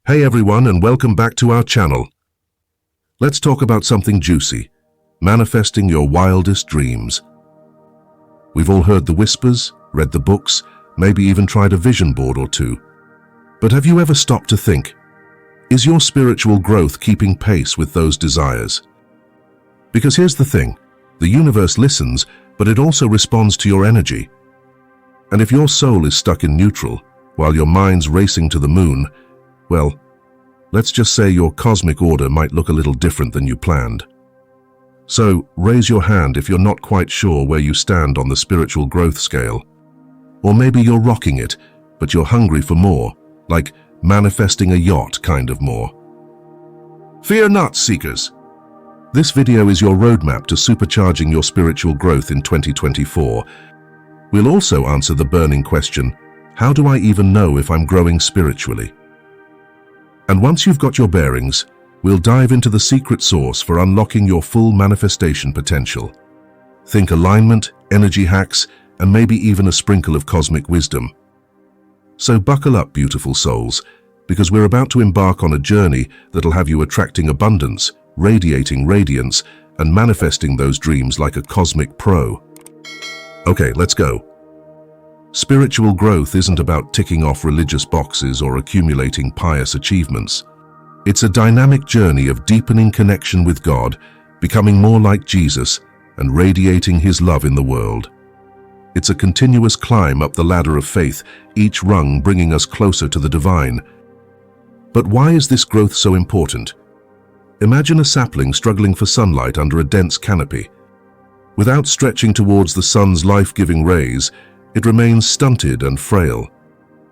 Hey everyone, and welcome back to our channel. Let's talk about something juicy, manifesting your wildest dreams. We've all heard the whispers, read the books, maybe even tried a vision board or two. But have you ever stopped to think, is your spiritual growth keeping pace with those desires? Because here's the thing, the universe listens, but it also responds to your energy. And if your soul is stuck in neutral, while your mind's racing to the moon, well, let's just say your cosmic order might look a little different than you planned. So, raise your hand if you're not quite sure where you stand on the spiritual growth scale. Or maybe you're rocking it, but you're hungry for more, like manifesting a yacht kind of more. Fear not, seekers! This video is your roadmap to supercharging your spiritual growth in 2024. We'll also answer the burning question, how do I even know if I'm growing spiritually? And once you've got your bearings, we'll dive into the secret sauce for unlocking your full manifestation potential. Think alignment, energy hacks, and maybe even a sprinkle of cosmic wisdom. So buckle up, beautiful souls, because we're about to embark on a journey that'll have you attracting abundance, radiating radiance, and manifesting those dreams like a cosmic pro. Okay, let's go. Spiritual growth isn't about ticking off religious boxes or accumulating pious achievements. It's a dynamic journey of deepening connection with God, becoming more like Jesus, and radiating His love in the world. It's a continuous climb up the ladder of faith, each rung bringing us closer to the divine. But why is this growth so important? Imagine a sapling struggling for sunlight under a dense canopy. Without stretching towards the sun's life-giving rays, it remains stunted and frail.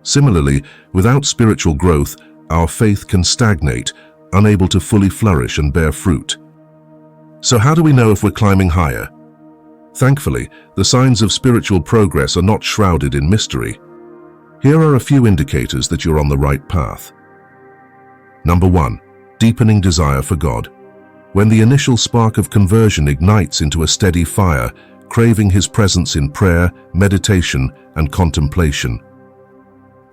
Similarly, without spiritual growth, our faith can stagnate, unable to fully flourish and bear fruit. So how do we know if we're climbing higher? Thankfully, the signs of spiritual progress are not shrouded in mystery. Here are a few indicators that you're on the right path. Number 1, deepening desire for God. When the initial spark of conversion ignites into a steady fire, craving His presence in prayer, meditation, and contemplation.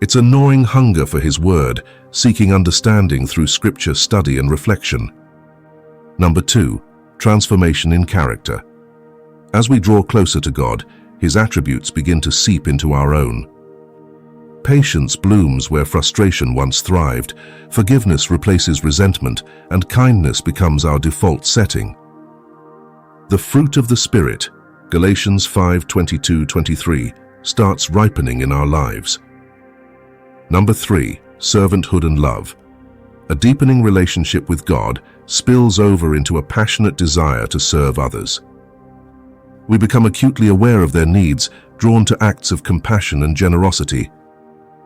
It's a gnawing hunger for His word, seeking understanding through scripture study and reflection. Number 2, transformation in character. As we draw closer to God, His attributes begin to seep into our own. Patience blooms where frustration once thrived, forgiveness replaces resentment, and kindness becomes our default setting. The fruit of the Spirit, Galatians 5:22-23, starts ripening in our lives. Number 3, servanthood and love. A deepening relationship with God spills over into a passionate desire to serve others. We become acutely aware of their needs, drawn to acts of compassion and generosity.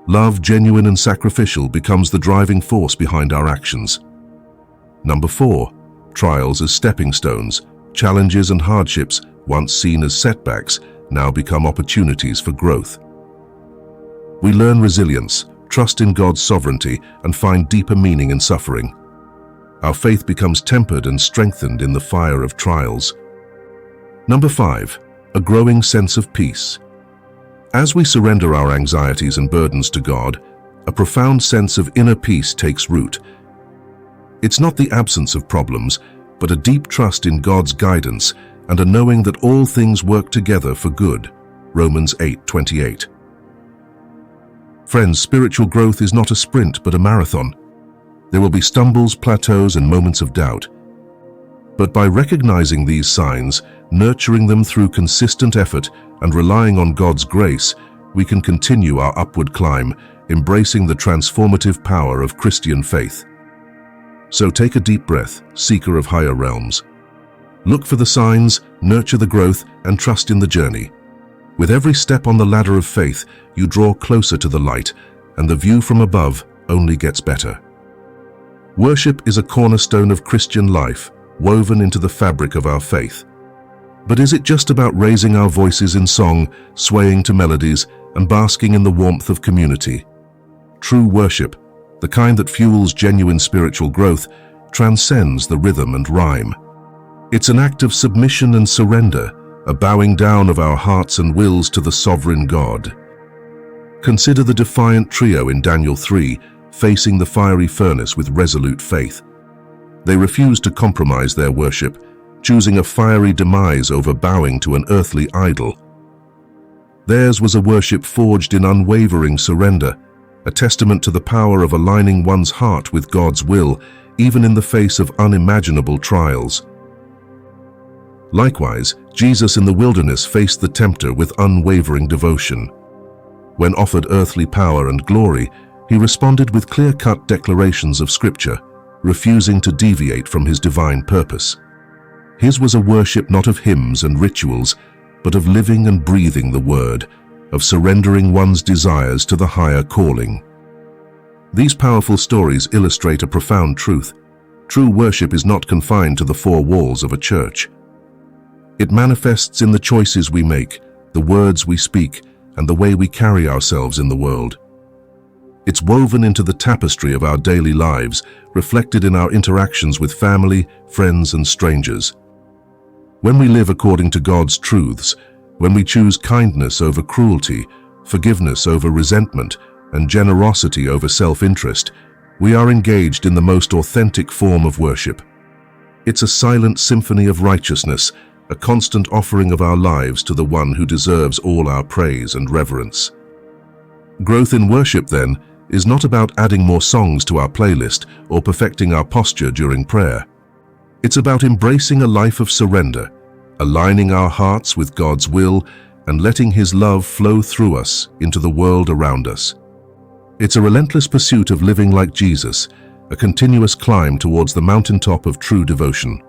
Love, genuine and sacrificial, becomes the driving force behind our actions. Number 4, trials as stepping stones. Challenges and hardships, once seen as setbacks, now become opportunities for growth. We learn resilience, trust in God's sovereignty, and find deeper meaning in suffering. Our faith becomes tempered and strengthened in the fire of trials. Number 5, a growing sense of peace. As we surrender our anxieties and burdens to God, a profound sense of inner peace takes root. It's not the absence of problems, but a deep trust in God's guidance and a knowing that all things work together for good. Romans 8:28. Friends, spiritual growth is not a sprint but a marathon. There will be stumbles, plateaus, and moments of doubt. But by recognizing these signs, nurturing them through consistent effort, and relying on God's grace, we can continue our upward climb, embracing the transformative power of Christian faith. So take a deep breath, seeker of higher realms. Look for the signs, nurture the growth, and trust in the journey. With every step on the ladder of faith, you draw closer to the light, and the view from above only gets better. Worship is a cornerstone of Christian life, woven into the fabric of our faith. But is it just about raising our voices in song, swaying to melodies, and basking in the warmth of community? True worship, the kind that fuels genuine spiritual growth, transcends the rhythm and rhyme. It's an act of submission and surrender, a bowing down of our hearts and wills to the sovereign God. Consider the defiant trio in Daniel 3, facing the fiery furnace with resolute faith. They refused to compromise their worship, choosing a fiery demise over bowing to an earthly idol. Theirs was a worship forged in unwavering surrender, a testament to the power of aligning one's heart with God's will, even in the face of unimaginable trials. Likewise, Jesus in the wilderness faced the tempter with unwavering devotion. When offered earthly power and glory, he responded with clear-cut declarations of Scripture, refusing to deviate from his divine purpose. His was a worship not of hymns and rituals, but of living and breathing the Word, of surrendering one's desires to the higher calling. These powerful stories illustrate a profound truth. True worship is not confined to the four walls of a church. It manifests in the choices we make, the words we speak, and the way we carry ourselves in the world. It's woven into the tapestry of our daily lives, reflected in our interactions with family, friends, and strangers. When we live according to God's truths, when we choose kindness over cruelty, forgiveness over resentment, and generosity over self-interest, we are engaged in the most authentic form of worship. It's a silent symphony of righteousness, a constant offering of our lives to the one who deserves all our praise and reverence. Growth in worship, then, is not about adding more songs to our playlist or perfecting our posture during prayer. It's about embracing a life of surrender, aligning our hearts with God's will, and letting His love flow through us into the world around us. It's a relentless pursuit of living like Jesus, a continuous climb towards the mountaintop of true devotion.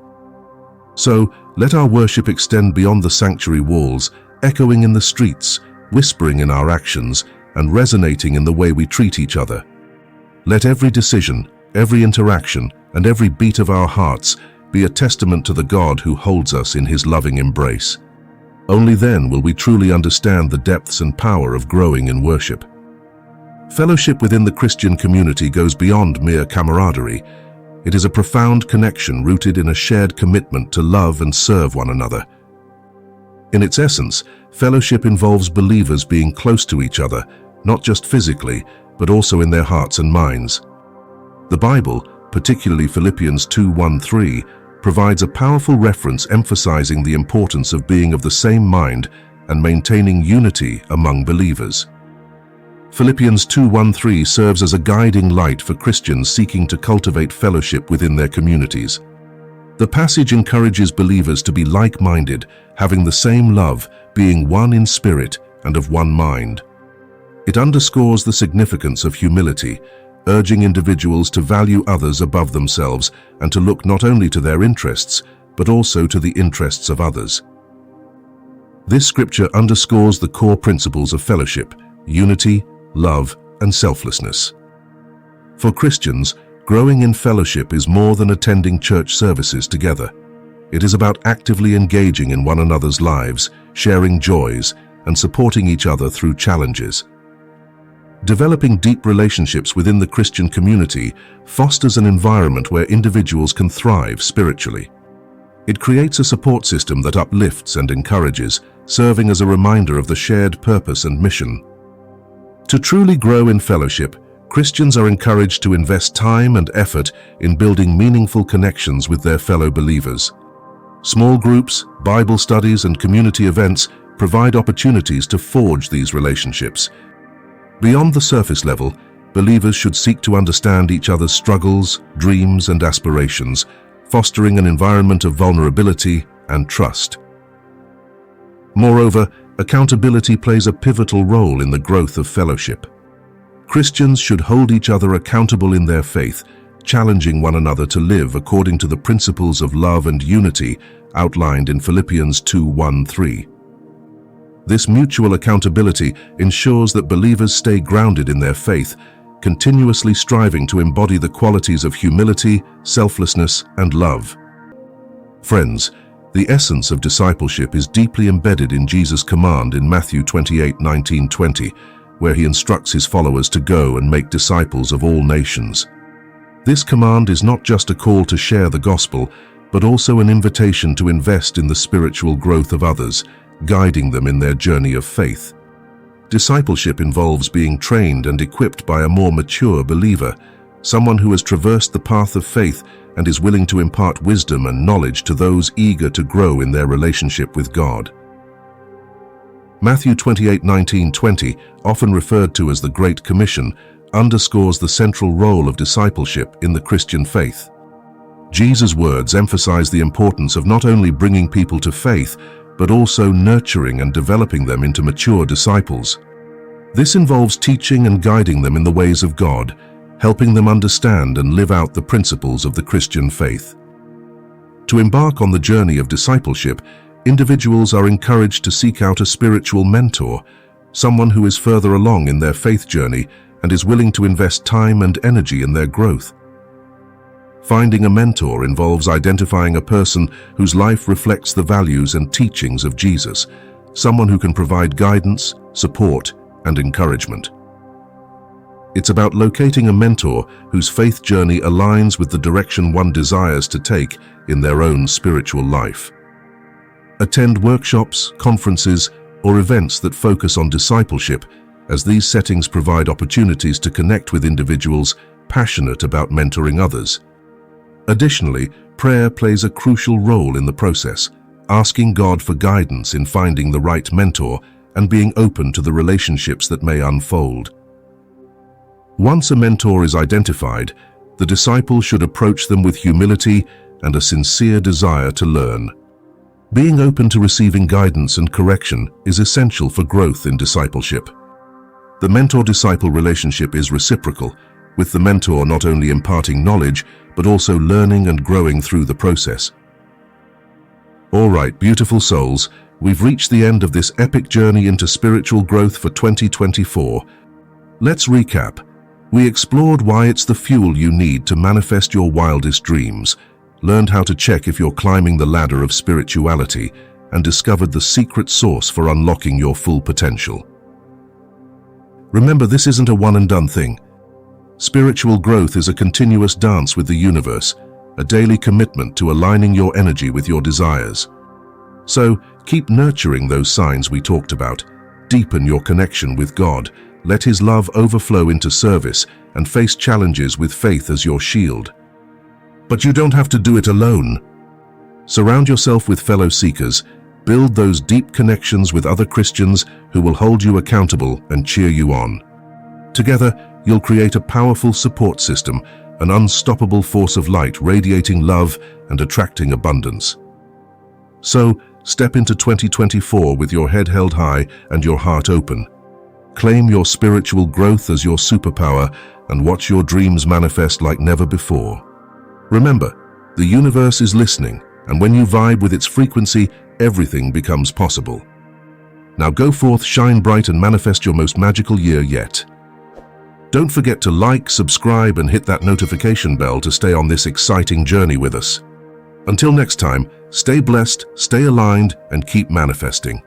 So, let our worship extend beyond the sanctuary walls, echoing in the streets, whispering in our actions, and resonating in the way we treat each other. Let every decision, every interaction, and every beat of our hearts be a testament to the God who holds us in His loving embrace. Only then will we truly understand the depths and power of growing in worship. Fellowship within the Christian community goes beyond mere camaraderie. It is a profound connection rooted in a shared commitment to love and serve one another. In its essence, fellowship involves believers being close to each other, not just physically, but also in their hearts and minds. The Bible, particularly Philippians 2:1-3, provides a powerful reference emphasizing the importance of being of the same mind and maintaining unity among believers. Philippians 2:1-3 serves as a guiding light for Christians seeking to cultivate fellowship within their communities. The passage encourages believers to be like-minded, having the same love, being one in spirit and of one mind. It underscores the significance of humility, urging individuals to value others above themselves and to look not only to their interests, but also to the interests of others. This scripture underscores the core principles of fellowship: unity, love, and selflessness. For Christians, growing in fellowship is more than attending church services together. It is about actively engaging in one another's lives, sharing joys, and supporting each other through challenges. Developing deep relationships within the Christian community fosters an environment where individuals can thrive spiritually. It creates a support system that uplifts and encourages, serving as a reminder of the shared purpose and mission. To truly grow in fellowship, Christians are encouraged to invest time and effort in building meaningful connections with their fellow believers. Small groups, Bible studies, and community events provide opportunities to forge these relationships. Beyond the surface level, believers should seek to understand each other's struggles, dreams, and aspirations, fostering an environment of vulnerability and trust. Moreover, accountability plays a pivotal role in the growth of fellowship. Christians should hold each other accountable in their faith, challenging one another to live according to the principles of love and unity outlined in Philippians 2:1-3. This mutual accountability ensures that believers stay grounded in their faith, continuously striving to embody the qualities of humility, selflessness, and love. Friends, the essence of discipleship is deeply embedded in Jesus' command in Matthew 28:19-20, where He instructs His followers to go and make disciples of all nations. This command is not just a call to share the gospel, but also an invitation to invest in the spiritual growth of others, guiding them in their journey of faith. Discipleship involves being trained and equipped by a more mature believer, someone who has traversed the path of faith and is willing to impart wisdom and knowledge to those eager to grow in their relationship with God. Matthew 28:19-20, often referred to as the Great Commission, underscores the central role of discipleship in the Christian faith. Jesus' words emphasize the importance of not only bringing people to faith, but also nurturing and developing them into mature disciples. This involves teaching and guiding them in the ways of God, helping them understand and live out the principles of the Christian faith. To embark on the journey of discipleship, individuals are encouraged to seek out a spiritual mentor, someone who is further along in their faith journey and is willing to invest time and energy in their growth. Finding a mentor involves identifying a person whose life reflects the values and teachings of Jesus, someone who can provide guidance, support, and encouragement. It's about locating a mentor whose faith journey aligns with the direction one desires to take in their own spiritual life. Attend workshops, conferences, or events that focus on discipleship, as these settings provide opportunities to connect with individuals passionate about mentoring others. Additionally, prayer plays a crucial role in the process, asking God for guidance in finding the right mentor and being open to the relationships that may unfold. Once a mentor is identified, the disciple should approach them with humility and a sincere desire to learn. Being open to receiving guidance and correction is essential for growth in discipleship. The mentor-disciple relationship is reciprocal, with the mentor not only imparting knowledge, but also learning and growing through the process. All right, beautiful souls, we've reached the end of this epic journey into spiritual growth for 2024. Let's recap. We explored why it's the fuel you need to manifest your wildest dreams, learned how to check if you're climbing the ladder of spirituality, and discovered the secret sauce for unlocking your full potential. Remember, this isn't a one-and-done thing. Spiritual growth is a continuous dance with the universe, a daily commitment to aligning your energy with your desires. So, keep nurturing those signs we talked about, deepen your connection with God, let His love overflow into service, and face challenges with faith as your shield. But you don't have to do it alone. Surround yourself with fellow seekers, build those deep connections with other Christians who will hold you accountable and cheer you on. Together, you'll create a powerful support system, an unstoppable force of light radiating love and attracting abundance. So, step into 2024 with your head held high and your heart open. Claim your spiritual growth as your superpower and watch your dreams manifest like never before. Remember, the universe is listening, and when you vibe with its frequency, everything becomes possible. Now go forth, shine bright, and manifest your most magical year yet. Don't forget to like, subscribe, and hit that notification bell to stay on this exciting journey with us. Until next time, stay blessed, stay aligned, and keep manifesting.